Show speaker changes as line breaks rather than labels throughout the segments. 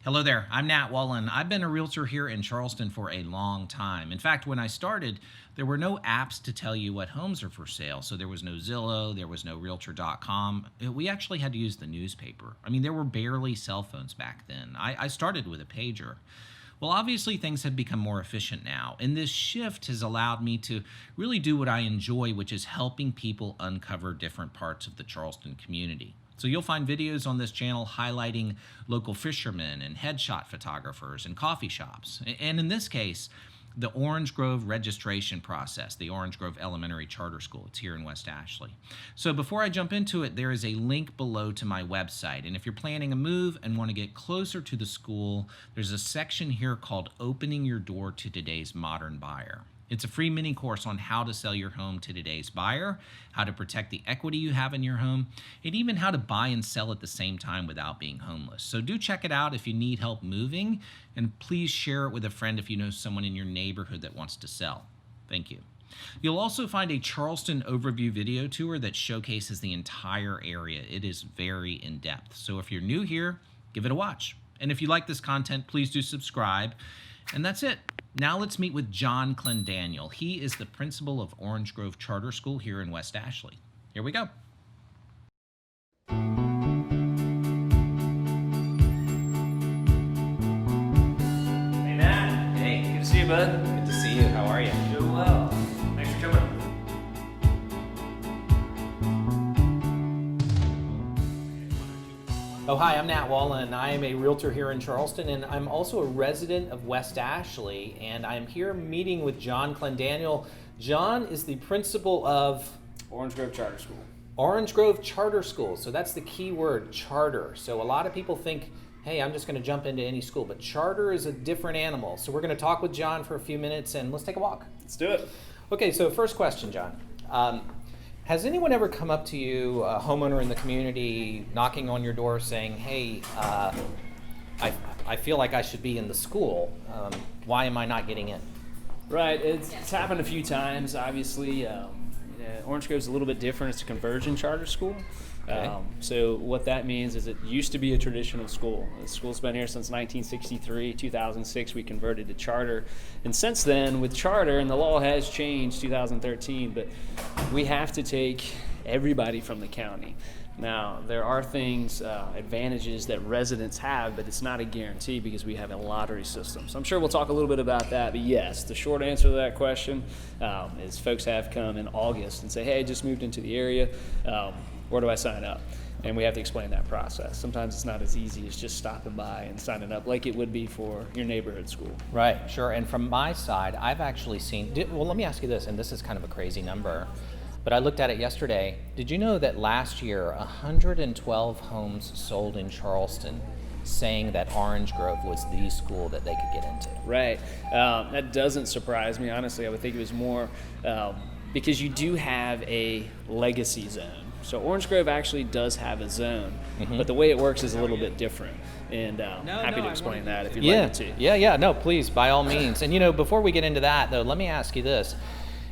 Hello there, I'm Nat Wallen. I've been a realtor here in Charleston for a long time. In fact, when I started, there were no apps to tell you what homes are for sale. So there was no Zillow, there was no Realtor.com. We actually had to use the newspaper. I mean, there were barely cell phones back then. I started with a pager. Well, obviously things have become more efficient now, and this shift has allowed me to really do what I enjoy, which is helping people uncover different parts of the Charleston community. So you'll find videos on this channel highlighting local fishermen and headshot photographers and coffee shops. And in this case, the Orange Grove registration process, the Orange Grove Elementary Charter School. It's here in West Ashley. So before I jump into it, there is a link below to my website. And if you're planning a move and want to get closer to the school, there's a section here called Opening Your Door to Today's Modern Buyer. It's a free mini course on how to sell your home to today's buyer, how to protect the equity you have in your home, and even how to buy and sell at the same time without being homeless. So do check it out if you need help moving, and please share it with a friend if you know someone in your neighborhood that wants to sell. Thank you. You'll also find a Charleston overview video tour that showcases the entire area. It is very in-depth. So if you're new here, give it a watch. And if you like this content, please do subscribe. And that's it. Now let's meet with John Clendaniel. He is the principal of Orange Grove Charter School here in West Ashley. Here we go.
Hey Matt.
Hey.
Good to see you, bud.
Good to see you. How are you?
Doing well. Thanks for coming.
Oh, hi, I'm Nat Wallen. I am a realtor here in Charleston, and I'm also a resident of West Ashley, and I'm here meeting with John Clendaniel. John is the principal of
Orange Grove Charter School.
Orange Grove Charter School. So that's the key word, charter. So a lot of people think, hey, I'm just going to jump into any school, but charter is a different animal. So we're going to talk with John for a few minutes, and let's take a walk.
Let's do it.
Okay, so first question, John. Has anyone ever come up to you, a homeowner in the community, knocking on your door saying, hey, I feel like I should be in the school. Why am I not getting in?
Right. It's happened a few times. Obviously, Orange Grove is a little bit different. It's a conversion charter school.
Okay.
So what that means is it used to be a traditional school. The school's been here since 1963. 2006, we converted to charter. And since then, with charter, and the law has changed 2013, but we have to take everybody from the county. Now, there are things, advantages that residents have, but it's not a guarantee because we have a lottery system. So I'm sure we'll talk a little bit about that, but yes, the short answer to that question is folks have come in August and say, hey, I just moved into the area. Where do I sign up? And we have to explain that process. Sometimes it's not as easy as just stopping by and signing up like it would be for your neighborhood school.
Right, sure. And from my side, I've actually seen, well, let me ask you this, and this is kind of a crazy number, but I looked at it yesterday. Did you know that last year, 112 homes sold in Charleston saying that Orange Grove was the school that they could get into?
Right. That doesn't surprise me, honestly. I would think it was more because you do have a legacy zone. So Orange Grove actually does have a zone, but the way it works is a little bit different. And happy to explain that if you'd like me to.
Yeah, no, please, by all means. And before we get into that, though, let me ask you this.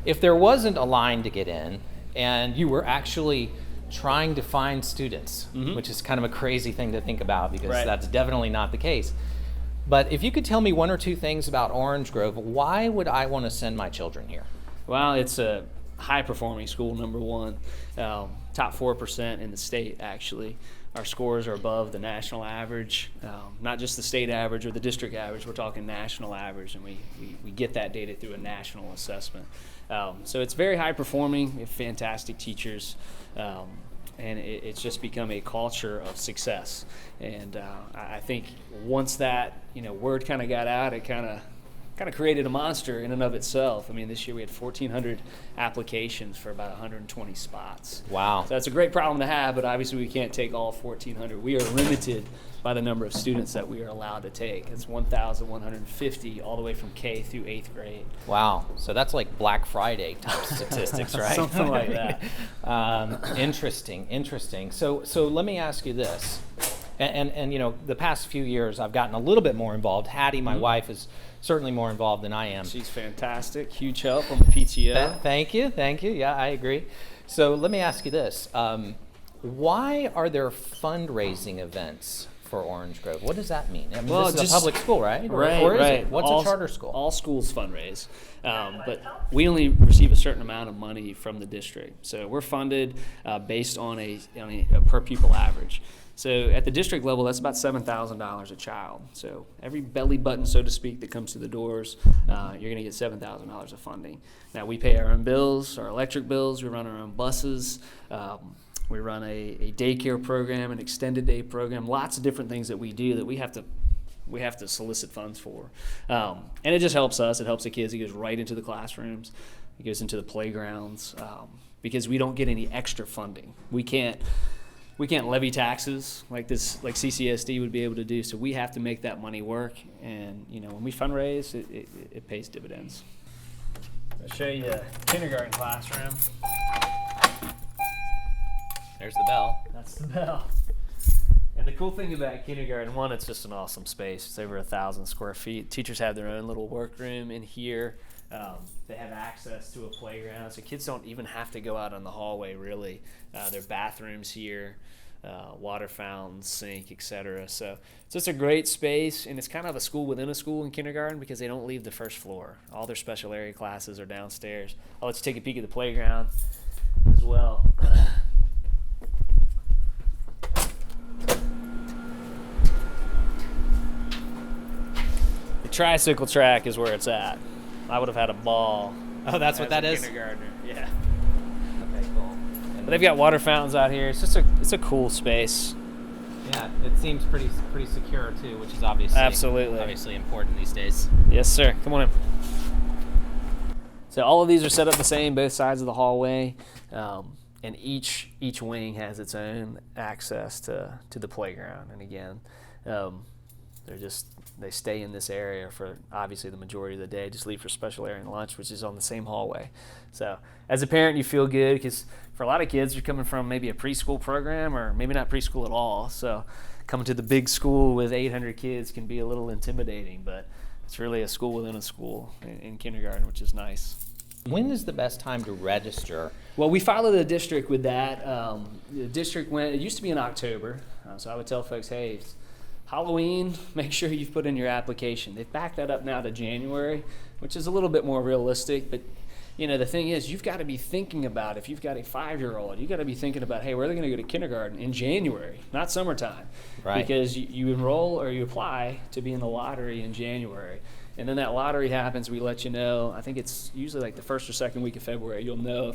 If there wasn't a line to get in, and you were actually trying to find students, which is kind of a crazy thing to think about because that's definitely not the case. But if you could tell me one or two things about Orange Grove, why would I want to send my children here?
Well, it's a high-performing school, number one. Top 4% in the state, actually. Our scores are above the national average, not just the state average or the district average. We're talking national average, and we get that data through a national assessment. So it's very high-performing. We have fantastic teachers, and it's just become a culture of success. And I think once that word kind of got out, it kind of created a monster in and of itself. I mean, this year we had 1,400 applications for about 120 spots.
Wow.
So that's a great problem to have, but obviously we can't take all 1,400. We are limited by the number of students that we are allowed to take. It's 1,150 all the way from K through 8th grade.
Wow. So that's like Black Friday type statistics, right?
Something like that.
Interesting. So let me ask you this. And the past few years I've gotten a little bit more involved. Hattie, my wife, is certainly more involved than I am.
She's fantastic. Huge help on the PTO.
Thank you. Yeah, I agree. So let me ask you this. Why are there fundraising events for Orange Grove. What does that mean? I mean,
Well,
this is
just-
a public school, right?
Right,
Or is
right.
it? What's a charter school?
All schools fundraise, but we only receive a certain amount of money from the district. So we're funded based on a per pupil average. So at the district level, that's about $7,000 a child. So every belly button, so to speak, that comes through the doors, you're going to get $7,000 of funding. Now we pay our own bills, our electric bills. We run our own buses. We run a daycare program, an extended day program, lots of different things that we do that we have to solicit funds for. And it just helps us. It helps the kids. It goes right into the classrooms. It goes into the playgrounds because we don't get any extra funding. We can't levy taxes like CCSD would be able to do. So we have to make that money work. And when we fundraise, it pays dividends. I'll show you the kindergarten classroom.
There's the bell.
That's the bell. And the cool thing about kindergarten, one, it's just an awesome space. It's over 1,000 square feet. Teachers have their own little workroom in here. They have access to a playground, so kids don't even have to go out on the hallway, really. There are bathrooms here, water fountains, sink, etc. So it's just a great space, and it's kind of a school within a school in kindergarten because they don't leave the first floor. All their special area classes are downstairs. I'll let you take a peek at the playground as well. The tricycle track is where it's at. I would have had a ball.
Oh, that's what
as
that
a
is?
Kindergartner, yeah.
Okay, cool.
But they've got water fountains out here. It's a cool space.
Yeah, it seems pretty secure too, which is obviously important these days.
Yes, sir. Come on in. So all of these are set up the same, both sides of the hallway, and each wing has its own access to the playground. And again, they stay in this area for obviously the majority of the day, just leave for special area and lunch, which is on the same hallway. So as a parent, you feel good because for a lot of kids, you're coming from maybe a preschool program or maybe not preschool at all. So coming to the big school with 800 kids can be a little intimidating, but it's really a school within a school in kindergarten, which is nice.
When is the best time to register?
Well, we follow the district with that. The district it used to be in October, so I would tell folks, hey, it's Halloween, make sure you've put in your application. They've backed that up now to January, which is a little bit more realistic, but the thing is, you've got to be thinking about, if you've got a 5-year-old, you've got to be thinking about, hey, where are they going to go to kindergarten in January, not summertime.
Right.
Because you enroll or you apply to be in the lottery in January. And then that lottery happens, we let you know. I think it's usually like the first or second week of February. You'll know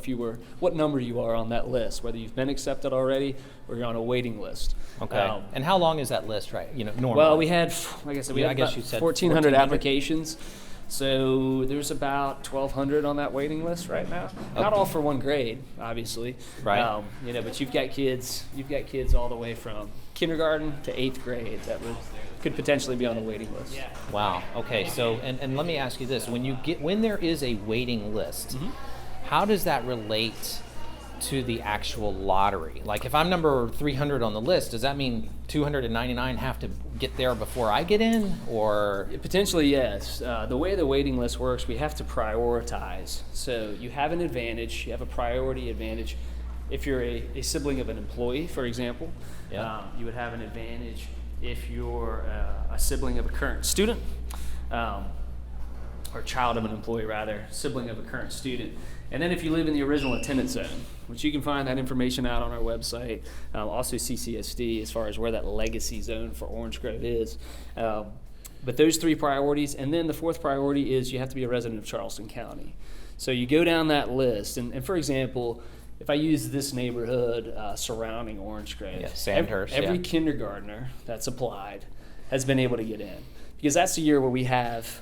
what number you are on that list, whether you've been accepted already or you're on a waiting list.
Okay. And how long is that list, right? Normally.
Well, we had, like I said, we had about
you said
1,400 applications. So there's about 1,200 on that waiting list right now. Okay. Not all for one grade, obviously.
Right.
But you've got kids all the way from kindergarten to 8th grade that could potentially be on the waiting list. Yeah.
Wow. Okay. So, and let me ask you this: when there is a waiting list, how does that relate to the actual lottery? Like, if I'm number 300 on the list, does that mean 299 have to get there before I get in, or?
Potentially, yes. The way the waiting list works, we have to prioritize. So you have an advantage. You have a priority advantage. If you're a sibling of an employee, for example, you would have an advantage. If you're a sibling of a current student, or child of an employee rather, sibling of a current student. And then if you live in the original attendance zone, which you can find that information out on our website, also CCSD as far as where that legacy zone for Orange Grove is. But those 3 priorities, and then the 4th priority is you have to be a resident of Charleston County. So you go down that list, and for example, if I use this neighborhood surrounding Orange Grove,
Sandhurst,
every kindergartner that's applied has been able to get in, because that's the year where we have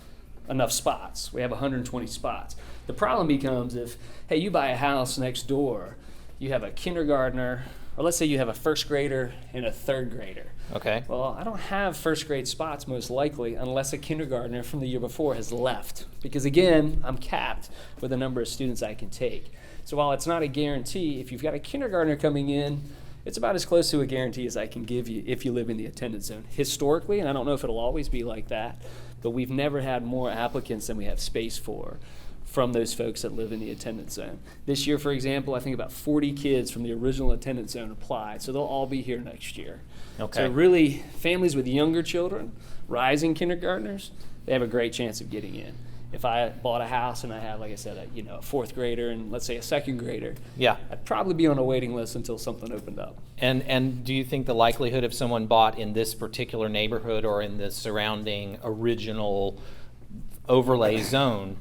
enough spots. We have 120 spots. The problem becomes if, hey, you buy a house next door, you have a kindergartner, or let's say you have a 1st grader and a 3rd grader.
Okay.
Well, I don't have 1st grade spots most likely unless a kindergartner from the year before has left, because again, I'm capped with the number of students I can take. So while it's not a guarantee, if you've got a kindergartner coming in, it's about as close to a guarantee as I can give you if you live in the attendance zone. Historically, and I don't know if it'll always be like that, but we've never had more applicants than we have space for from those folks that live in the attendance zone. This year, for example, I think about 40 kids from the original attendance zone applied, so they'll all be here next year.
Okay.
So really, families with younger children, rising kindergartners, they have a great chance of getting in. If I bought a house and I had, like I said, a fourth grader and let's say a second grader,
Yeah.
I'd probably be on a waiting list until something opened up.
And do you think the likelihood if someone bought in this particular neighborhood or in the surrounding original overlay zone,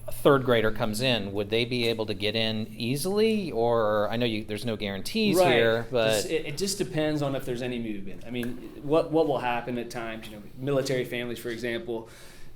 a third grader comes in, would they be able to get in easily? Or I know there's no guarantees here, but
it just depends on if there's any movement. I mean, what will happen at times? Military families, for example,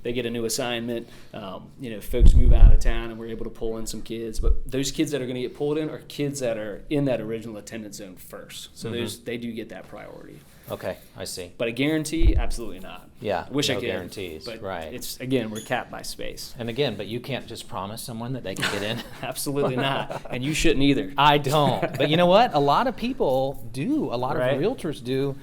they get a new assignment. Folks move out of town, and we're able to pull in some kids. But those kids that are going to get pulled in are kids that are in that original attendance zone first. So they do get that priority.
okay, I see.
But a guarantee, absolutely not.
Yeah,
I wish
no
I could.
guarantees,
But
right.
it's, again, we're capped by space.
And again, but you can't just promise someone that they can get in.
Absolutely not. And you shouldn't either.
I don't. But you know what? A lot of people do. A lot
Right.
of realtors do,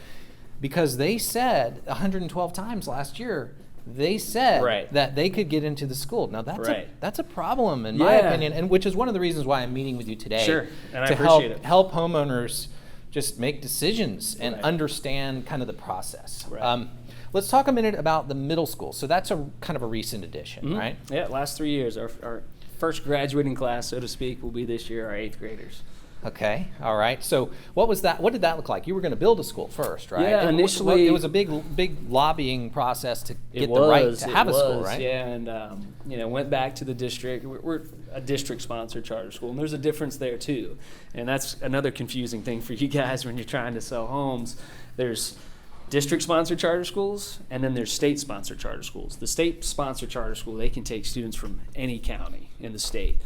because they said 112 times last year. They said
Right.
that they could get into the school. Now
Right.
that's a problem in my
Yeah.
opinion, and which is one of the reasons why I'm meeting with you today.
Sure, and I
to
appreciate it.
help homeowners just make decisions and
Right.
understand kind of the process.
Right.
Let's talk a minute about the middle school. So that's a kind of a recent addition,
Mhm.
right?
Yeah, last 3 years. Our first graduating class, so to speak, will be this year, our 8th graders.
Okay, all right. So what was that? What did that look like? You were going to build a school first, right?
Yeah,
And
initially-
it was a big lobbying process to
It
get
was,
the right to
it
have a school,
was,
right?
Yeah, and went back to the district. We're a district-sponsored charter school, and there's a difference there too. And that's another confusing thing for you guys when you're trying to sell homes. There's district-sponsored charter schools, and then there's state-sponsored charter schools. The state-sponsored charter school, they can take students from any county in the state.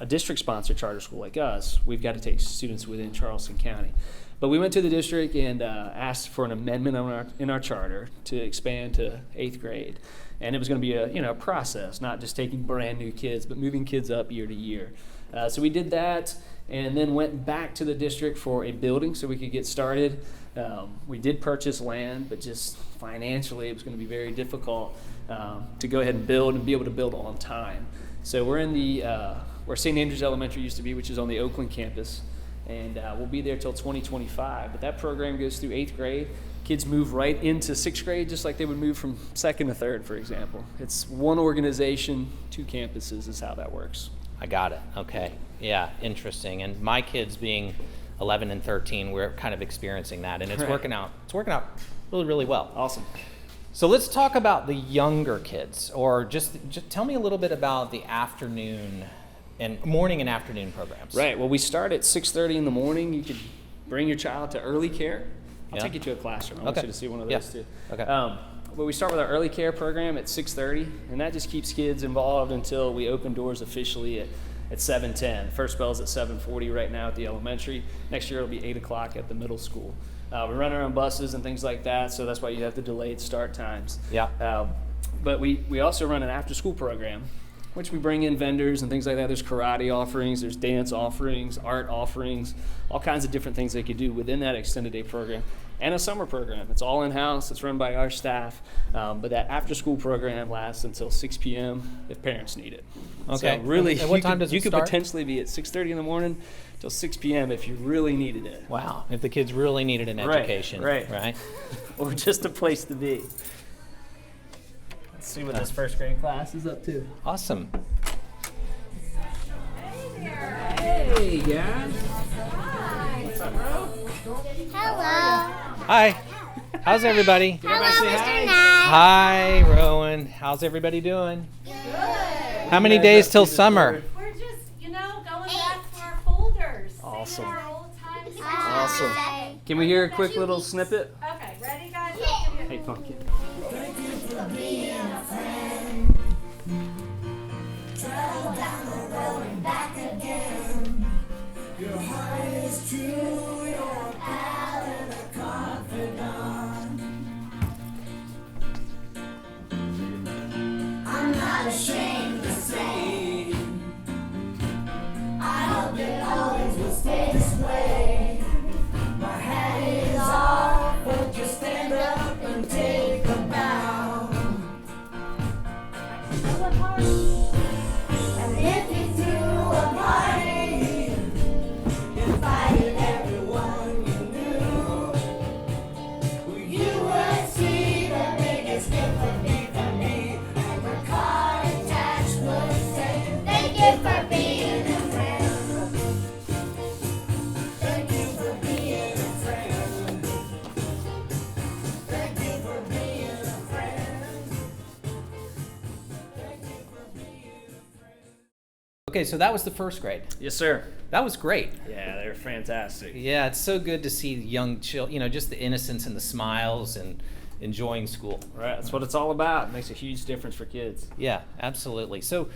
A district-sponsored charter school like us, we've got to take students within Charleston County. But we went to the district and asked for an amendment in our charter to expand to 8th grade. And it was going to be a process, not just taking brand new kids, but moving kids up year to year. So we did that and then went back to the district for a building so we could get started. We did purchase land, but just financially it was going to be very difficult to go ahead and build and be able to build on time. So we're in where St. Andrews Elementary used to be, which is on the Oakland campus. And we'll be there till 2025. But that program goes through 8th grade. Kids move right into 6th grade just like they would move from 2nd to 3rd, for example. It's one organization, 2 campuses is how that works.
I got it. Okay. Yeah, interesting. And my kids being 11 and 13, we're kind of experiencing that, and it's
Right.
working out. It's working out really, really well.
Awesome.
So let's talk about the younger kids, or just tell me a little bit about the afternoon and morning and afternoon programs.
Right. Well, we start at 6:30 in the morning. You could bring your child to early care. I'll
Yeah.
take you to a classroom. I want
Okay.
you to see one of
Yeah.
those too.
Okay.
But we start with our early care program at 6:30, and that just keeps kids involved until we open doors officially at 7:10. First bell's at 7:40 right now at the elementary. Next year it'll be 8 o'clock at the middle school. We run our own buses and things like that, so that's why you have the delayed start times.
Yeah.
But we also run an after-school program, which we bring in vendors and things like that. There's karate offerings, there's dance offerings, art offerings, all kinds of different things they could do within that extended day program. And a summer program. It's all in-house. It's run by our staff. But that after-school program lasts until 6 p.m. if parents need it.
Okay.
So really,
And what time does it
you could
start?
potentially be at 6:30 in the morning till 6 p.m. if you really needed it.
Wow. If the kids really needed an
Right,
education,
right. Or just a place to be. Let's see what this first grade class is up to.
Awesome.
Hey, guys. What's up, bro?
Hello.
Hi. How's everybody?
Hello,
say
Mr.
hi?
Knight.
Hi, Rowan. How's everybody doing?
Good.
How many
guys
days
up
till
to this
summer?
morning?
We're just, going back to our folders.
Awesome.
Singing our old time songs.
Awesome. Can we hear a quick little snippet?
Okay, ready, guys?
Hey, Pumpkin.
I'm not ashamed to say I hope it always will stay this way. My hat is off, but just stand up and take a bow.
Okay, so that was the first grade.
Yes, sir.
That was great.
Yeah, they're fantastic.
Yeah, it's so good to see young children, just the innocence and the smiles and enjoying school.
Right, that's what it's all about. It makes a huge difference for kids.
Yeah, absolutely. So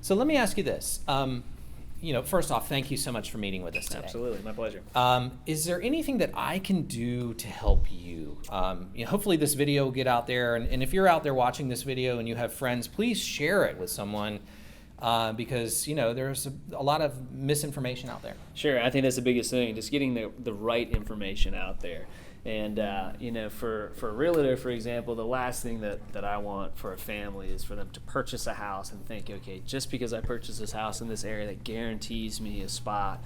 let me ask you this. First off, thank you so much for meeting with us today.
Absolutely, my pleasure.
Is there anything that I can do to help you? Hopefully this video will get out there, and if you're out there watching this video and you have friends, please share it with someone because there's a lot of misinformation out there.
Sure, I think that's the biggest thing, just getting the right information out there. And for a realtor, for example, the last thing that I want for a family is for them to purchase a house and think, okay, just because I purchased this house in this area, that guarantees me a spot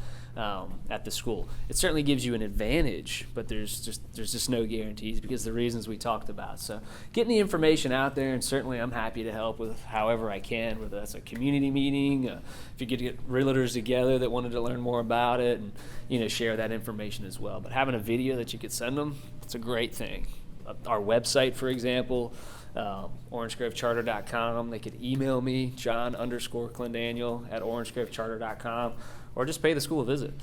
at the school. It certainly gives you an advantage, but there's just no guarantees because of the reasons we talked about. So getting the information out there, and certainly I'm happy to help with however I can, whether that's a community meeting, if you could get realtors together that wanted to learn more about it, and share that information as well. But having a video that you could send them, it's a great thing. Our website, for example, orangegrovecharter.com. They could email me, John_Clendaniel@orangegrovecharter.com, or just pay the school a visit.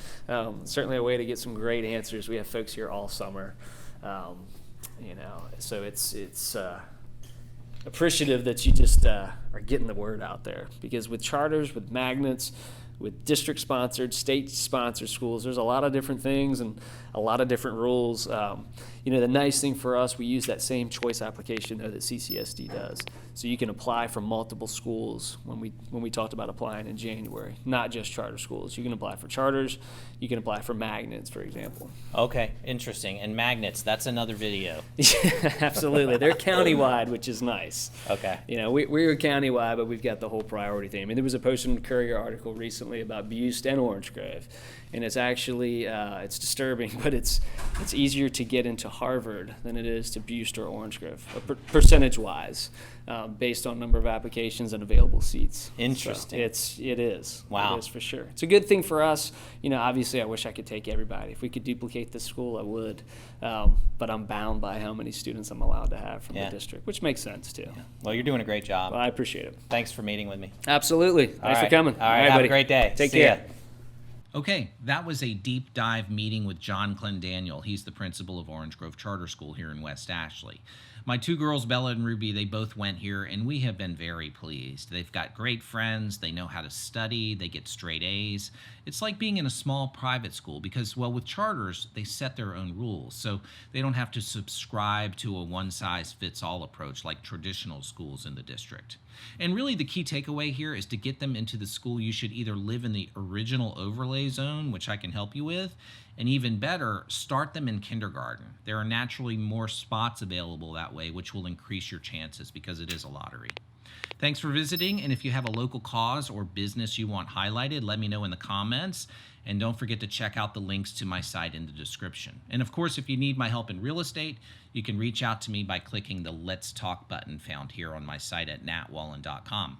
Certainly a way to get some great answers. We have folks here all summer, so it's appreciative that you just are getting the word out there, because with charters, with magnets, with district-sponsored, state-sponsored schools, there's a lot of different things and a lot of different rules. The nice thing for us, we use that same choice application though that CCSD does. So you can apply for multiple schools when we talked about applying in January, not just charter schools. You can apply for charters, you can apply for magnets, for example.
Okay, interesting. And magnets, that's another video.
Yeah, absolutely. They're countywide, which is nice.
Okay.
We're countywide, but we've got the whole priority thing. I mean, there was a Post and Courier article recently about Butte and Orange Grove, and it's actually it's disturbing, but it's easier to get into Harvard than it is to Butte or Orange Grove, percentage-wise, based on number of applications and available seats.
Interesting.
So it is.
Wow.
It is for sure. It's a good thing for us. Obviously, I wish I could take everybody. If we could duplicate this school, I would. But I'm bound by how many students I'm allowed to have from the district, which makes sense too.
Yeah. Well, you're doing a great job.
Well, I appreciate it.
Thanks for meeting with me.
Absolutely. Thanks for coming.
All right, have
buddy.
a great day.
Take
See
care.
ya.
Okay, that was a deep dive meeting with John Clendaniel. He's the principal of Orange Grove Charter School here in West Ashley. My two girls, Bella and Ruby, they both went here, and we have been very pleased. They've got great friends. They know how to study. They get straight A's. It's like being in a small private school because, well, with charters, they set their own rules. So they don't have to subscribe to a one-size-fits-all approach like traditional schools in the district. And really the key takeaway here is to get them into the school, you should either live in the original overlay zone, which I can help you with, and even better, start them in kindergarten. There are naturally more spots available that way, which will increase your chances because it is a lottery. Thanks for visiting, and if you have a local cause or business you want highlighted, let me know in the comments. And don't forget to check out the links to my site in the description. And of course, if you need my help in real estate, you can reach out to me by clicking the Let's Talk button found here on my site at natwallen.com.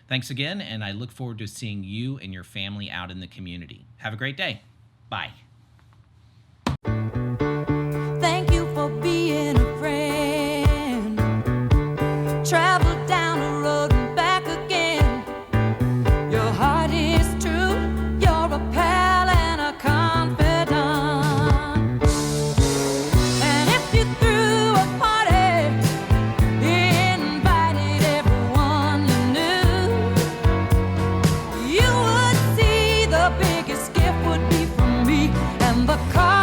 Thanks again, and I look forward to seeing you and your family out in the community. Have a great day. Bye.
Thank you for being a friend. Travel down the road and back again. Your heart is true. You're a pal and a confidant. And if you threw a party, invited everyone you knew, you would see the biggest gift would be from me and the car.